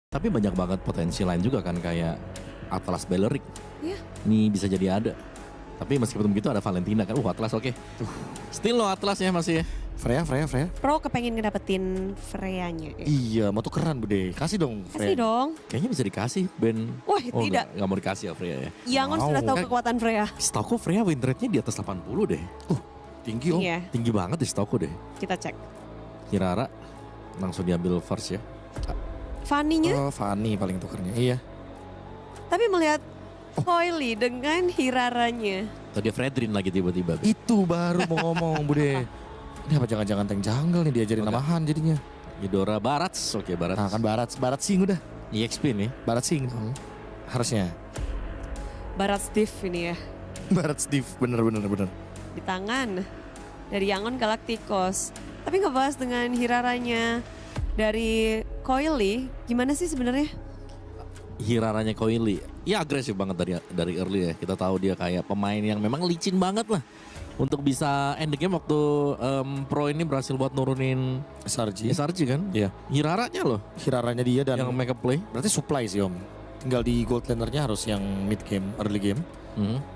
Tapi banyak banget potensi lain juga kan kayak Atlas Beleric. Iya. Ini bisa jadi ada. Tapi meskipun begitu ada Valentina kan. Atlas oke. Still lo Atlas ya masih ya. Freya. Pro kepengen ngedapetin Freya-nya. Iya, mau tukeran Bude. Kasih dong Kasih Freya. dong. Kayaknya bisa dikasih Ben. Wah, tidak. Nggak mau dikasih ya Freya ya. Yangon Wow. sudah tahu kekuatan Freya. Setauku Freya win rate-nya di atas 80 deh. Tinggi om. Iya, Tinggi banget di setauku deh. kita cek. Hirara langsung diambil first ya. Fanny-nya, Oh, Fanny paling tukernya. Iya. tapi melihat Coily dengan Hiraranya. Atau dia Fredrin lagi tiba-tiba. Itu baru mau ngomong Bude. Ini apa jangan-jangan tank jungle nih diajarin Oke. namahan jadinya. Yudora Barats. Oke Barats. Nah kan Barat Sing udah. EXP nih. Barat Sing dong. Harusnya. Barat Steve ini ya. Barat Steve bener. Di tangan dari Yangon Galacticos. Tapi ngebahas dengan Hiraranya dari Coily, gimana sih sebenarnya? Hiraranya Coily. Ya agresif banget dari early ya. Kita tahu dia kayak pemain yang memang licin banget lah. Untuk bisa end the game waktu Pro ini berhasil buat nurunin SRG kan. Iya. Hiraranya loh Hiraranya dia dan yang make up play. berarti supply sih om. Tinggal di gold lanernya harus yang mid game, early game.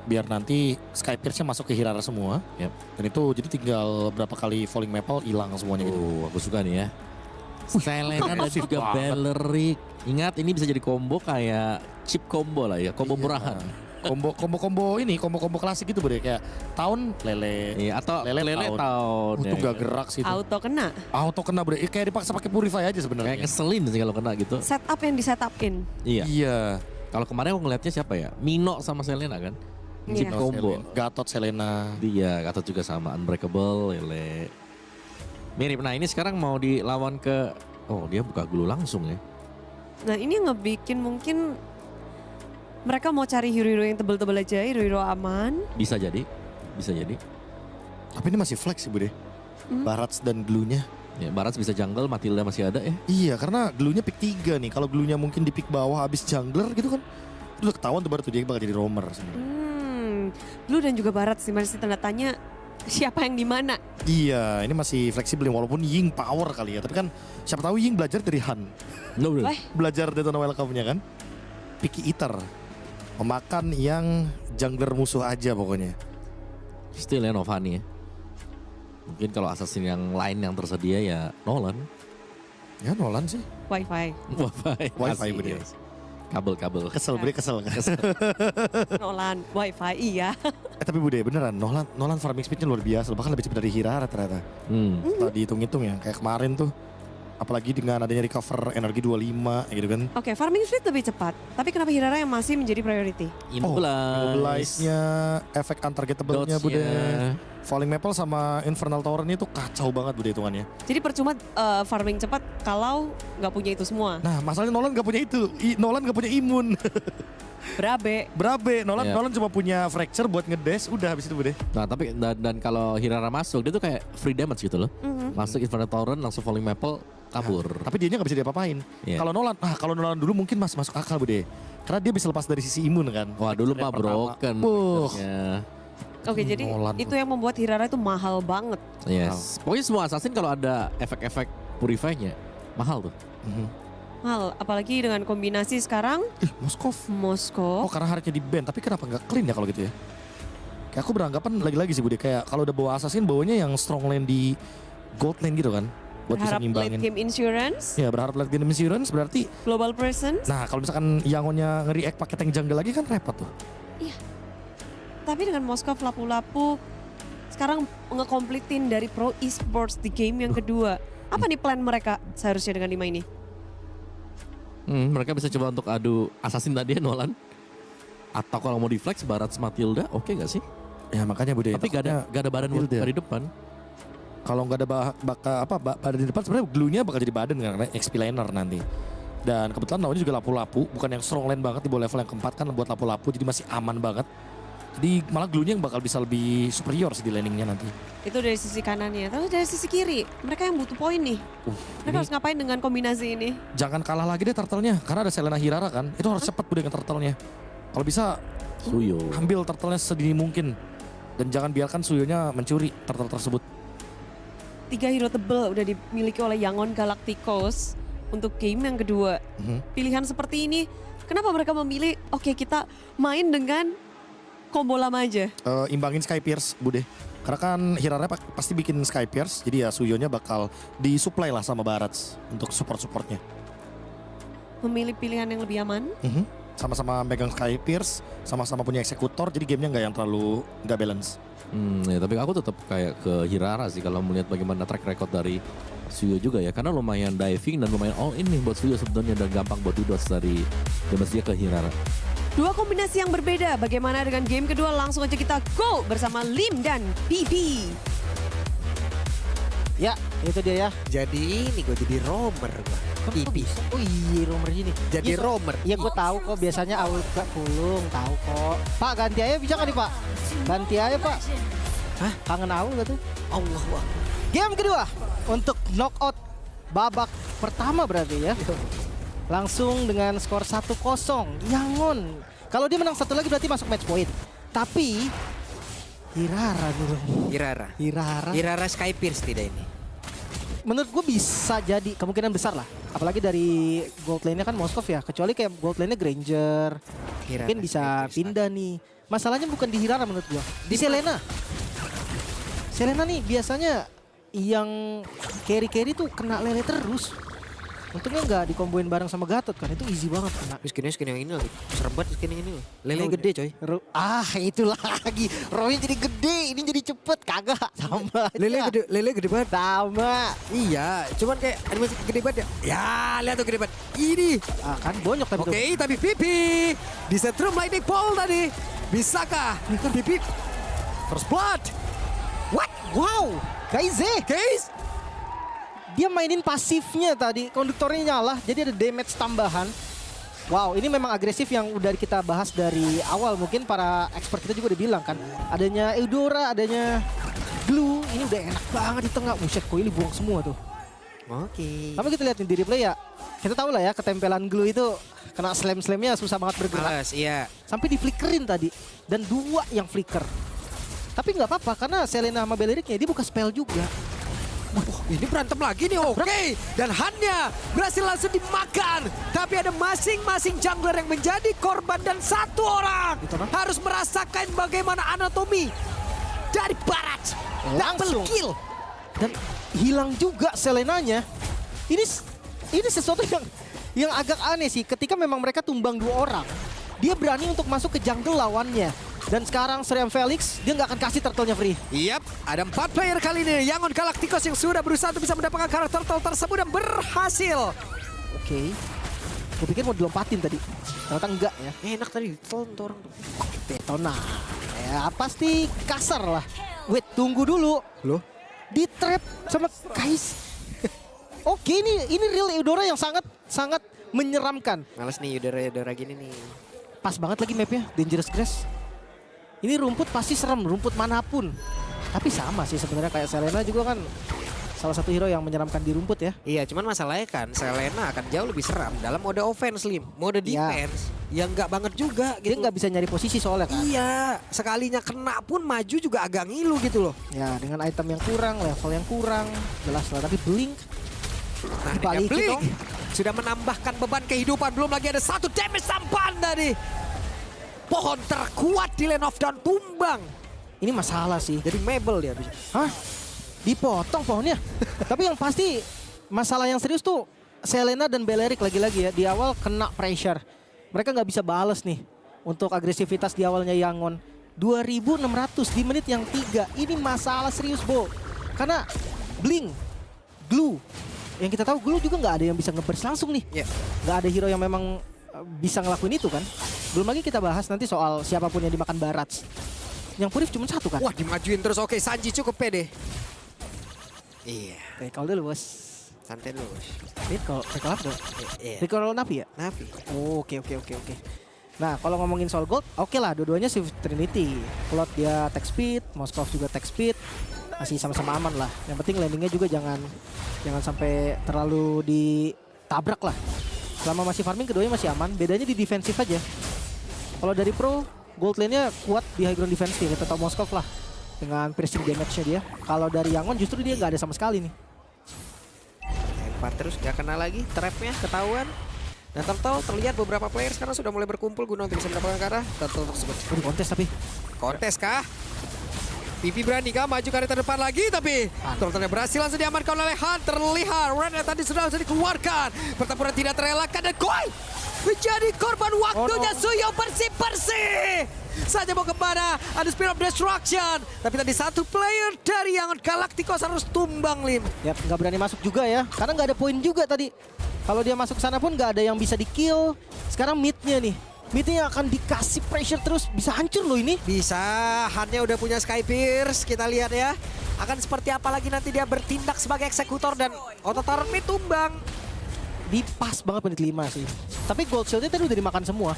Biar nanti Sky Pierce-nya masuk ke Hirara semua. Yep. Dan itu jadi tinggal berapa kali falling maple hilang semuanya gitu. Aku suka nih ya. Selena dan juga Beleric. Ingat ini bisa jadi combo kayak chip combo lah ya, combo murahan. Combo ini, combo klasik gitu Bude. Kayak tahun lele. Iya, atau Lele lele tahun. tahun. Itu gak gerak sih itu. Auto kena. Auto kena Bude. Kayak dipaksa pakai purify aja Kayak sebenarnya. ngeselin sih kalau kena gitu. Setup yang di setupin. Iya. Iya. Kalau kemarin aku ngeliatnya siapa ya? Mino sama Selena kan? Chip Iya. combo. Gatot Selena. Dia Gatot juga sama Unbreakable, Lele. Mirip. Nah ini sekarang mau dilawan ke, oh dia buka glue langsung ya. Nah ini ngebikin mungkin mereka mau cari hero-hero yang tebel-tebel aja, hero-hero aman. Bisa jadi, bisa jadi. Tapi ini masih flex sih Bude. Barats dan glue-nya. Ya, Barats bisa jungle, Matilda masih ada ya. Iya karena glue-nya pick 3 nih. Kalau glue-nya mungkin di pick bawah habis jungler gitu kan. Itu udah ketahuan tuh baru tuh dia bakal jadi roamer sebenarnya. Blue dan juga Barat sih masih tanda tanya siapa yang di mana. Iya ini masih fleksibel walaupun Ying power kali ya. Tapi kan siapa tahu Ying belajar dari Han. No, bro. Wah. Belajar Daytona Welcome-nya kan. Picky Eater. Memakan yang jungler musuh aja pokoknya. Still ya Novani ya. Mungkin kalau assassin yang lain yang tersedia ya Nolan. Ya Nolan sih. Wifi. Wifi Asik, Bude. ya. Kabel. Kesel Bude kesel. Nolan, Wifi iya. Tapi Bude beneran Nolan farming speednya luar biasa. Bahkan lebih cepat dari Hirara ternyata. Setelah dihitung-hitung ya. Kayak kemarin tuh. Apalagi dengan adanya recover energi 25 gitu kan. Oke, farming speed lebih cepat. Tapi kenapa Hirara yang masih menjadi priority? Immobilize-nya, efek untargetable-nya Bude. Falling Maple sama Infernal Tower ini tuh kacau banget Bude hitungannya. Jadi percuma farming cepat kalau nggak punya itu semua. Nah masalahnya Nolan gak punya itu. Nolan gak punya imun. Berabe. Iya. Nolan cuma punya fracture buat ngedash. Udah habis itu Bude. Nah tapi dan kalau Hirara masuk dia tuh kayak free damage gitu loh. Masuk Infinite Torrent langsung Falling Maple kabur. Tapi dianya gak bisa diapa-apain. Iya. Kalau Nolan dulu mungkin masuk akal Bude. Karena dia bisa lepas dari sisi imun kan. Wah dulu mah Pertama. broken. Wuh. Ya. Oke, jadi Nolan itu tuh. yang membuat Hirara itu mahal banget. Yes. Pokoknya semua assassin kalau ada efek-efek purify-nya mahal tuh. Mahal, apalagi dengan kombinasi sekarang Moskov. Moskow. Oh karena harusnya di ban. Tapi kenapa gak clean ya kalau gitu ya? Kayak aku beranggapan lagi-lagi sih Bude. Kayak kalau udah bawa assassin bawanya yang strong lane di gold lane gitu kan. Buat bisa Berharap late ngimbangin. game insurance, Ya berharap late game insurance berarti. global presence. Nah kalau misalkan Yangonnya nge-react pakai tank jungle lagi kan repot tuh. Tapi dengan Moskow lapu-lapu sekarang ngekomplitin dari pro esports di game yang kedua. Apa nih plan mereka seharusnya dengan 5 ini? Mereka bisa coba untuk adu assassin tadi ya Nolan. Atau kalau mau di flex Barats Matilda oke gak sih? Ya makanya Bude. Tapi gak ada badan buat Matilda. dari depan. Kalau nggak ada badan di depan sebenarnya glue-nya bakal jadi badan karena XP laner nanti. Dan kebetulan lawannya juga lapu-lapu, bukan yang strong lane banget di bawah level yang keempat kan buat lapu-lapu jadi masih aman banget. Jadi malah glue-nya yang bakal bisa lebih superior sih di laningnya nanti. Itu dari sisi kanannya. Terus dari sisi kiri, mereka yang butuh poin nih. Mereka Ini harus ngapain dengan kombinasi ini? jangan kalah lagi deh turtle-nya karena ada Selena Hirara kan. Itu harus cepat Bude dengan turtle-nya. Kalau bisa Suyo. ambil turtle-nya sedini mungkin dan jangan biarkan Suyonya mencuri turtle tersebut. 3 hero tebel udah dimiliki oleh Yangon Galacticos. untuk game yang kedua. Pilihan seperti ini, kenapa mereka memilih oke kita main dengan combo lama aja? Imbangin Sky Pierce, Bude. Karena kan Hirare pasti bikin Sky Pierce, jadi ya Suyonya bakal disuplai lah sama Barats untuk support-supportnya. Memilih pilihan yang lebih aman. Sama-sama megang Sky Pierce, sama-sama punya eksekutor, jadi gamenya nggak yang terlalu nggak balance. Ya, tapi aku tetap kayak ke Hirara sih kalau melihat bagaimana track record dari Suyo juga ya. Karena lumayan diving dan lumayan all in nih buat Suyo sebenarnya dan gampang buat dodge dari damage dia ke Hirara. Dua kombinasi yang berbeda. Bagaimana dengan game kedua? Langsung aja kita go bersama Lim dan Bibi. Ya, itu dia ya. Jadi ini gue jadi roamer gue. Pipi. Oh iya, roamer gini. Jadi roamer. Iya, gue tahu kok biasanya awal gak pulung, tahu kok. Pak, ganti aja bisa kan nih, Pak? Ganti aja, Pak. Hah? Kangen awal gak tuh? Allah Akbar. Game kedua untuk knockout babak pertama berarti ya. Langsung dengan skor 1-0. Yangon. Kalau dia menang satu lagi berarti masuk match point. Tapi Hirara dulu. Hirara Sky Pierce tidak ini. Menurut gue bisa jadi kemungkinan besar lah. Apalagi dari gold lane-nya kan Moskov ya. Kecuali kayak gold lane-nya Granger. Hirara Mungkin bisa Sky Pierce pindah nih. Masalahnya bukan di Hirara menurut gue. Di Selena. Selena nih biasanya yang carry tuh kena lele terus. Untungnya nggak dikomboin bareng sama Gatot kan. Itu easy banget kena. Skin yang ini lagi. Serem banget skin yang ini loh. Lele gede coy. Itu lagi. Roy jadi gede, ini jadi cepet. Kagak, sama aja. Lele gede banget. Sama. Iya, cuman kayak animasi gede banget ya. Ya, lihat tuh gede banget. Ini. Kan bonyok tadi tuh. Oke, tapi Pipi di setrum lightning ball tadi. Bisakah Pipi first blood? What? Wow, Kaize. Guys, Dia mainin pasifnya tadi, konduktornya nyala, jadi ada damage tambahan. Wow, ini memang agresif yang udah kita bahas dari awal. Mungkin para expert kita juga udah bilang kan. Adanya Eudora, adanya Glue, ini udah enak banget di tengah. Buset, kok ini buang semua tuh. oke. Tapi kita lihat di replay ya, kita tahu lah ya ketempelan Glue itu kena slam-slamnya susah banget bergerak. Males, iya. Sampai di flickerin tadi, dan 2 yang flicker. Tapi nggak apa-apa karena Selena sama Beleriknya dia buka spell juga. Ini berantem lagi nih, oke. Dan Hannya berhasil langsung dimakan. Tapi ada masing-masing jungler yang menjadi korban dan satu orang harus merasakan bagaimana anatomi dari Barat. Double Langsung. kill. Dan hilang juga Selenanya. Ini sesuatu yang agak aneh sih. Ketika memang mereka tumbang 2 orang, dia berani untuk masuk ke jungle lawannya. Dan sekarang Sriam Felix, dia nggak akan kasih turtle-nya free. Yap, ada 4 player kali ini. Yangon Galacticos yang sudah berusaha untuk bisa mendapatkan karakter turtle tersebut dan berhasil. Oke. Gue pikir mau dilompatin tadi. Ternyata enggak ya. Enak tadi, tonton orang tuh. Betona. Ya pasti kasar lah. Wait, tunggu dulu. Loh? Di trap sama Kais. Oke, ini real Eudora yang sangat menyeramkan. Males nih udara gini nih. Pas banget lagi mapnya, Dangerous Grass. Ini rumput pasti serem, rumput manapun. Tapi sama sih sebenarnya kayak Selena juga kan salah satu hero yang menyeramkan di rumput ya. Iya, cuman masalahnya kan Selena akan jauh lebih seram dalam mode offense, Lim. Mode defense yang nggak banget juga Dia gitu. nggak bisa nyari posisi soalnya kan. Iya, sekalinya kena pun maju juga agak ngilu gitu loh. Ya dengan item yang kurang, level yang kurang, jelas lah. Tapi Blink Nah, Dibalikin Blink dong. sudah menambahkan beban kehidupan. Belum lagi ada 1 damage sampan tadi. Pohon terkuat di Land of Dawn tumbang. ini masalah sih. Jadi Mabel dia. Hah? Dipotong pohonnya. Tapi yang pasti masalah yang serius tuh Selena dan Belerik lagi-lagi ya. Di awal kena pressure. Mereka nggak bisa bales nih untuk agresivitas di awalnya Yangon. 2.600 di menit yang 3. Ini masalah serius, Bo. Karena Blink, Glue. Yang kita tahu Glue juga nggak ada yang bisa nge-burst langsung nih. Iya. Nggak ada hero yang memang bisa ngelakuin itu kan. Belum lagi kita bahas nanti soal siapapun yang dimakan Barats. Yang Purif cuma 1 kan. Wah, dimajuin terus. Oke, Sanji cukup pede. Iya, Recall dulu bos. santai dulu. Recall apa dong? Iya. Recall Navi ya? Navi. Oke. Nah kalau ngomongin soal gold, oke lah dua-duanya Swift Trinity. Cloud dia tech speed, Moskov juga tech speed. Masih sama-sama aman lah. Yang penting landingnya juga jangan sampai terlalu ditabrak lah. Selama masih farming keduanya masih aman. Bedanya di defensif aja. Kalau dari pro, gold lane-nya kuat di high ground defense nih. Kita tahu Moskov lah. Dengan piercing damage-nya dia. Kalau dari Yangon justru dia nggak ada sama sekali nih. Lempar terus, gak kena lagi. Trapnya ketahuan. Dan Turtle terlihat beberapa player sekarang sudah mulai berkumpul guna untuk bisa mendapatkan ke arah Turtle tersebut. Udah kontes tapi. Kontes kah? Pipi berani kah maju ke arah terdepan lagi, tapi Turtle berhasil langsung diamankan oleh Han. Terlihat Red yang tadi sudah dikeluarkan. Pertempuran tidak terelakkan dan Koi menjadi korban waktunya. Suyo bersih-bersih saja mau kemana, ada Spirit of Destruction. Tapi tadi satu player dari yang Galacticos harus tumbang, Lim. Ya nggak berani masuk juga ya, karena nggak ada poin juga tadi. Kalau dia masuk sana pun nggak ada yang bisa di-kill. Sekarang midnya nih. Midnya akan dikasih pressure terus, bisa hancur loh ini. Bisa, Hannya udah punya Sky Pierce, kita lihat ya. Akan seperti apa lagi nanti dia bertindak sebagai eksekutor dan Ototaron mid tumbang. Di pas banget menit 5 sih. Tapi gold shieldnya tadi udah dimakan semua.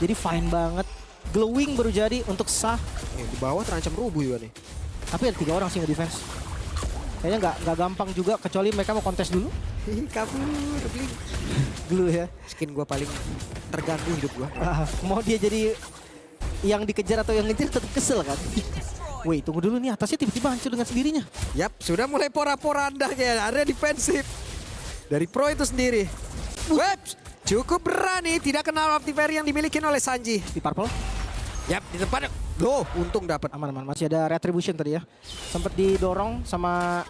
Jadi fine banget. Glowing baru jadi untuk sah. Di bawah terancam rubuh juga nih. Tapi ada 3 orang sih nge-defense. Kayaknya nggak gampang juga, kecuali mereka mau kontes dulu. Kabur, Blink. Dulu ya. Skin gua paling terganggu hidup gua. Mau dia jadi yang dikejar atau yang ngejar tetap kesel kan. Wait, tunggu dulu nih, atasnya tiba-tiba hancur dengan sendirinya. Yap, sudah mulai pora-poranda kayak area defensif dari Pro itu sendiri. Web, cukup berani, tidak kenal Optifairy yang dimiliki oleh Sanji. Di purple, Yap, di depan. Loh, untung dapat. aman-aman. Masih ada retribution tadi ya. Sempat didorong sama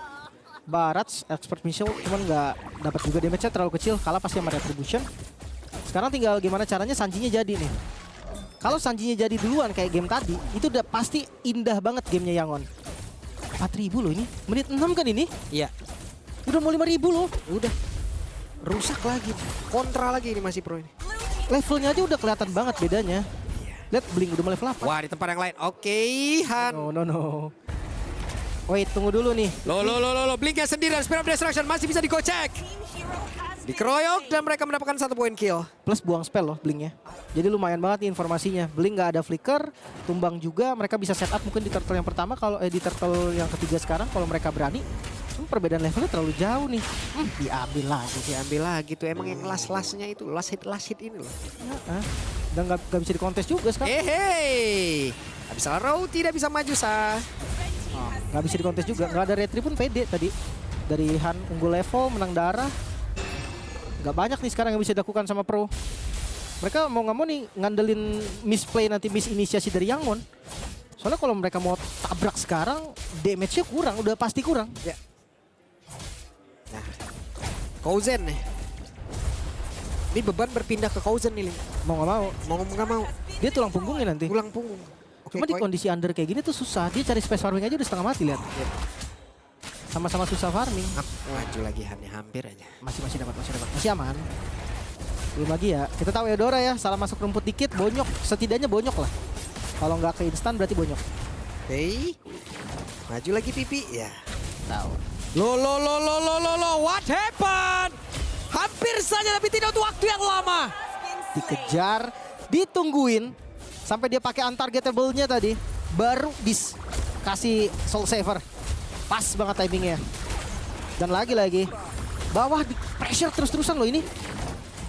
Barats, expert missile, cuman nggak dapat juga damage-nya terlalu kecil. Kalah pasti sama retribution. Sekarang tinggal gimana caranya Sanjinya jadi nih. Kalau Sanjinya jadi duluan kayak game tadi, itu udah pasti indah banget gamenya Yangon. 4.000 loh ini, menit 6 kan ini? Iya, Udah mau 5.000 loh. udah. Rusak lagi. Kontra lagi ini masih Pro ini. Levelnya aja udah kelihatan banget bedanya. Lihat Blink udah mau level 8. Wah, di tempat yang lain. Oke, Han. No. Wait, tunggu dulu nih. Lo, Blinknya sendiri dan Spirit of Destruction masih bisa digocek. Dikeroyok dan mereka mendapatkan 1 poin kill. Plus buang spell loh Blinknya. Jadi lumayan banget nih informasinya. Blink nggak ada flicker, tumbang juga. Mereka bisa setup mungkin di turtle yang pertama, kalau di turtle yang ketiga sekarang kalau mereka berani. Perbedaan levelnya terlalu jauh nih. Diambil lagi. Diambil lagi tuh emang yang last-lastnya itu. Last hit ini loh. Dan nggak bisa dikontes juga sekarang. Hey. Habis Row tidak bisa maju sah. Nggak bisa dikontes juga. Nggak ada retri pun pede tadi. Dari Han unggul level, menang darah. Nggak banyak nih sekarang yang bisa dilakukan sama Pro. Mereka mau nggak mau nih ngandelin misplay nanti misinisiasi dari Yangon. Soalnya kalau mereka mau tabrak sekarang, damage-nya kurang, udah pasti kurang. Ya. Nah, Kouzen nih. Ini beban berpindah ke Kouzen nih, Lim. Mau nggak mau. Mau nggak mau. Dia tulang punggungnya nanti. Tulang punggung. Oke, Cuma di Koi. kondisi under kayak gini tuh susah. Dia cari space farming aja udah setengah mati, lihat. Sama-sama susah farming. Maju lagi Hannya hampir aja. Masih dapat. Masih aman. Belum lagi ya. Kita tahu Eudora ya, salah masuk rumput dikit, bonyok. Setidaknya bonyok lah. Kalau nggak ke instan berarti bonyok. Oke. Maju lagi Pipi. Ya. Tahu. Lo, what happened? Hampir saja tapi tidak untuk waktu yang lama. Dikejar, ditungguin sampai dia pakai untargetable-nya tadi, baru kasih soul saver. Pas banget timingnya. Dan lagi bawah di pressure terus-terusan loh ini.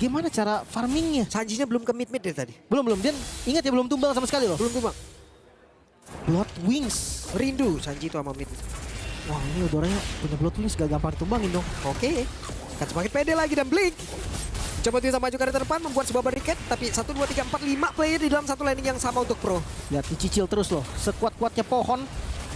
Gimana cara farmingnya? Sanjinya belum ke mid dari tadi. Belum. Dia ingat ya belum tumbang sama sekali loh. Belum tumbang. Blood Wings. Rindu Sanji itu sama mid. Wah ini Eudoranya punya Blood Wings gak gampang ditumbangin dong. Oke. Kan semakin pede lagi dan Blink. Coba bisa maju ke arah depan membuat sebuah barricade. Tapi 1, 2, 3, 4, 5 player di dalam satu landing yang sama untuk Pro. Lihat dicicil terus loh. Sekuat-kuatnya pohon.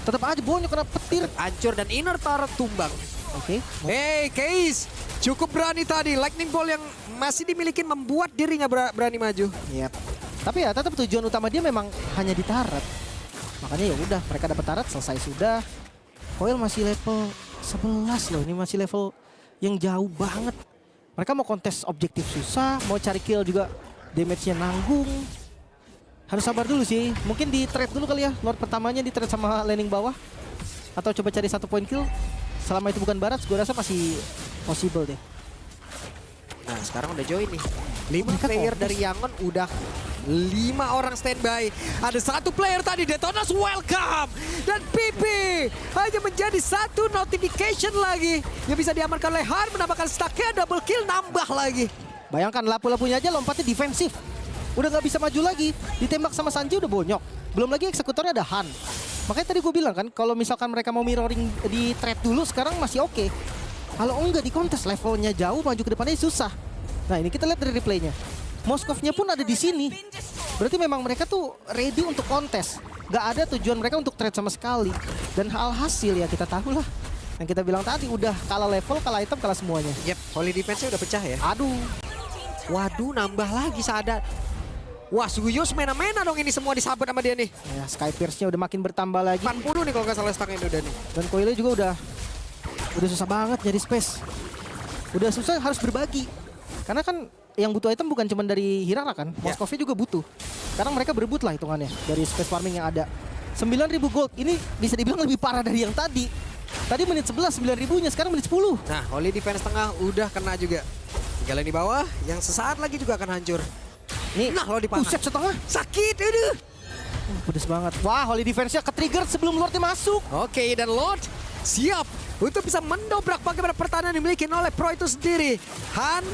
Tetap aja bonyok kena petir. Hancur dan inner turret tumbang. Oke. Hey, Case. Cukup berani tadi. Lightning Ball yang masih dimiliki membuat dirinya berani maju. Yep. Tapi ya tetap tujuan utama dia memang hanya di turret. Makanya ya udah mereka dapat turret selesai sudah. Coil masih level 11 loh. Ini masih level yang jauh banget. Mereka mau kontes objektif susah, mau cari kill juga damage-nya nanggung. Harus sabar dulu sih. Mungkin di trade dulu kali ya. Lord pertamanya di trade sama landing bawah. Atau coba cari 1 point kill. Selama itu bukan Barat, gue rasa masih possible deh. Nah sekarang udah join nih. 5 Mereka player fokus. dari Yangon udah 5 orang standby. Ada 1 player tadi, Detonas welcome. Dan Pipi hanya menjadi 1 notification lagi. Yang bisa diamankan oleh Han, menambahkan stacknya, double kill nambah lagi. Bayangkan lapu-lapunya aja lompatnya defensif. Udah nggak bisa maju lagi. Ditembak sama Sanji udah bonyok. Belum lagi eksekutornya ada Han. Makanya tadi gue bilang kan, kalau misalkan mereka mau mirroring di trade dulu sekarang masih oke. Kalau enggak di kontes levelnya jauh, maju ke depannya susah. Nah ini kita lihat dari replaynya. Moskovnya pun ada di sini. Berarti memang mereka tuh ready untuk kontes. Gak ada tujuan mereka untuk trade sama sekali. Dan alhasil ya kita tahu lah. Yang kita bilang tadi udah kalah level, kalah item, kalah semuanya. Yep, Holy Defense-nya udah pecah ya. Aduh. Waduh, nambah lagi sadar. Wah, Suyos mena-mena dong ini semua disabet sama dia nih. Ya, Sky Pierce-nya udah makin bertambah lagi. 40 nih kalau nggak salah stacknya udah nih. Dan Coyle juga udah susah banget nyari space. Udah susah harus berbagi. Karena kan yang butuh item bukan cuma dari Hirara kan, Moskovnya juga butuh. Sekarang mereka berebut lah hitungannya dari space farming yang ada. 9.000 gold, ini bisa dibilang lebih parah dari yang tadi. Tadi menit 11, 9.000-nya, sekarang menit 10. Nah, Holy Defense tengah udah kena juga. Tinggal yang di bawah, yang sesaat lagi juga akan hancur. Nih, Nah, lo di panah. set setengah. Sakit, aduh. Pedes banget. Wah, Holy Defense-nya ke-trigger sebelum Lordnya masuk. Oke, dan Lord siap untuk bisa mendobrak bagaimana pertahanan yang dimiliki oleh Pro itu sendiri. Han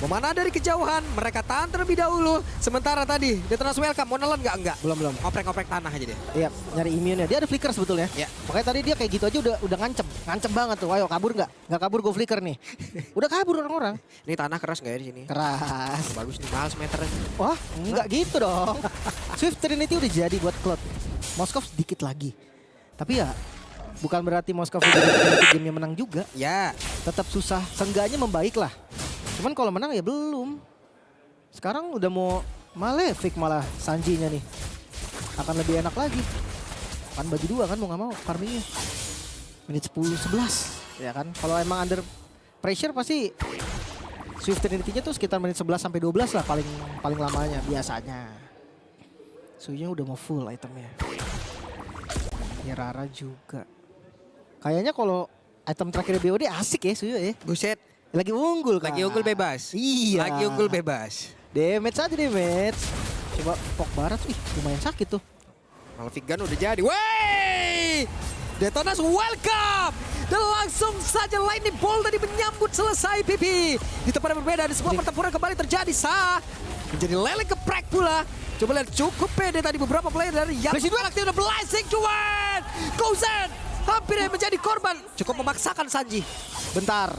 memanah dari kejauhan, mereka tahan terlebih dahulu. Sementara tadi, Detonas Welcome, mau nelen nggak? Enggak. Belum. Ngoprek-ngoprek tanah aja dia. Iya, nyari immune-nya. Dia ada flicker sebetulnya. Ya. Makanya tadi dia kayak gitu aja udah ngancem banget tuh. Ayo kabur nggak? Nggak kabur gue flicker nih. Udah kabur orang-orang. Ini tanah keras nggak ya di sini? Keras. Bagus nih, mahal semeternya. Wah, nggak gitu dong. Swift Trinity udah jadi buat Cloud. Moskov sedikit lagi. Tapi ya bukan berarti Moskov udah jadi game yang menang juga. Ya, Tetap susah. Seenggaknya membaik lah. Cuman kalau menang ya belum. Sekarang udah mau Malefic malah Sanji-nya nih. Akan lebih enak lagi. Kan baju 2 kan mau nggak mau farmingnya. Menit 10-11. Ya kan. Kalau emang under pressure pasti Swift Trinity-nya tuh sekitar menit 11 sampai 12 lah paling lamanya biasanya. Suyu udah mau full itemnya. Ya Rara juga. Kayaknya kalau item terakhir BOD asik ya Suyu ya. buset. Lagi unggul kan. Lagi unggul bebas. Iya. Lagi unggul bebas. Damage aja damage. Coba pok barat. Ih lumayan sakit tuh. Malefic Gun udah jadi. Wey! Detonas welcome! Dan langsung saja lightning bolt tadi menyambut selesai PP. Di tempat yang berbeda ada sebuah pertempuran kembali terjadi. Menjadi leleng geprek pula. Coba lihat cukup pede tadi beberapa player dari yang aktif udah blessing to win. Gozen hampir menjadi korban. Cukup memaksakan Sanji. Bentar.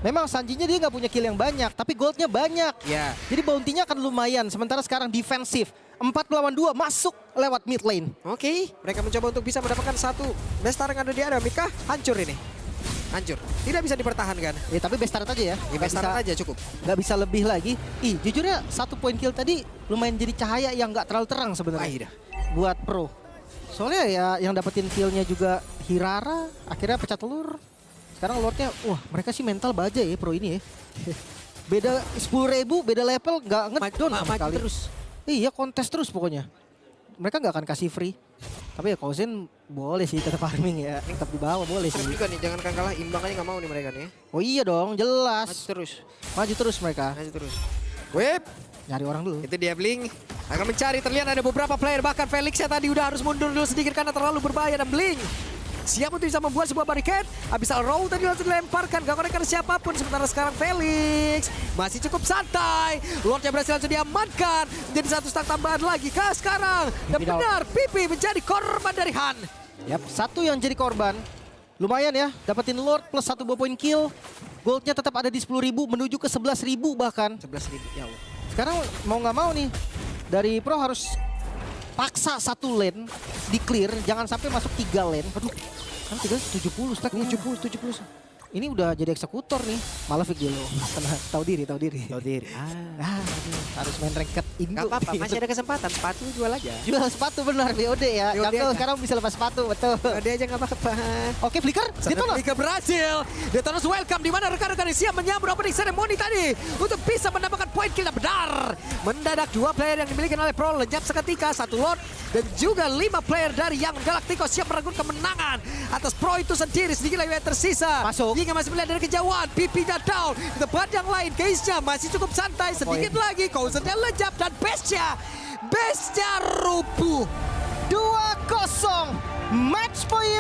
Memang Sanjinya dia nggak punya kill yang banyak. Tapi goldnya banyak. Ya. Jadi bounty-nya akan lumayan. Sementara sekarang defensif. 4 lawan 2 masuk lewat mid lane. Oke, mereka mencoba untuk bisa mendapatkan satu bestar yang ada di Aramid kah? Hancur ini. Hancur. Tidak bisa dipertahankan. Ya tapi best start aja ya. Ini bestar aja cukup. Nggak bisa lebih lagi. Ih jujur ya 1 poin kill tadi lumayan jadi cahaya yang nggak terlalu terang sebenarnya. Dah. Buat pro. Soalnya ya yang dapetin killnya juga Hirara. Akhirnya pecah telur. Sekarang Lordnya, wah mereka sih mental baja ya pro ini ya. Beda 10.000, beda level nggak ngedon sama maju sekali. terus. Iya kontes terus pokoknya. Mereka nggak akan kasih free. Tapi ya Kozen boleh sih tetap farming ya. Tetap di bawah boleh sih. Serem juga nih, jangan kalah imbang aja nggak mau nih mereka nih. Oh iya dong jelas. Maju terus. Maju terus mereka. Maju terus. Whip. Nyari orang dulu. Itu dia Blink. Akan mencari, terlihat ada beberapa player. Bahkan Felix ya tadi udah harus mundur dulu sedikit karena terlalu berbahaya. Dan Blink siap untuk bisa membuat sebuah barricade. Abyssal Row tadi langsung dilemparkan. Gak konekan siapapun. Sementara sekarang Felix masih cukup santai. Lordnya berhasil langsung diamankan. Jadi 1 stack tambahan lagi kah sekarang. Dan benar Pipi menjadi korban dari Han. Yap, 1 yang jadi korban. Lumayan ya, dapetin Lord plus 1 buah poin kill. Goldnya tetap ada di 10.000 menuju ke 11.000 bahkan. 11.000 ya Allah. Sekarang mau nggak mau nih, dari pro harus paksa 1 lane di clear, jangan sampai masuk 3 lane. Aduh, kan 70 stack 70. Ini udah jadi eksekutor nih. Malefic dulu. Tahu diri. Harus main ranked Indo. Gak apa-apa, masih ada kesempatan. Sepatu jual aja. Jual sepatu benar BOD ya. BOD Jungle aja. sekarang bisa lepas sepatu, betul. Dia aja gak apa-apa. Oke, Flicker. Detonas. Liga berhasil. Detonas welcome di mana rekan-rekan yang siap menyambut opening ceremony tadi untuk bisa mendapatkan poin kill yang benar. Mendadak 2 player yang dimiliki oleh Pro lenyap seketika, 1 Lord dan juga 5 player dari Young Galacticos siap merenggut kemenangan atas Pro itu sendiri. Sedikit lagi yang tersisa. Masuk. Hingga masih melihat dari kejauhan, pipinya down. Di tempat yang lain, case-nya masih cukup santai. Sedikit lagi, Kozennya lejap dan base-nya rubuh. 2-0 match point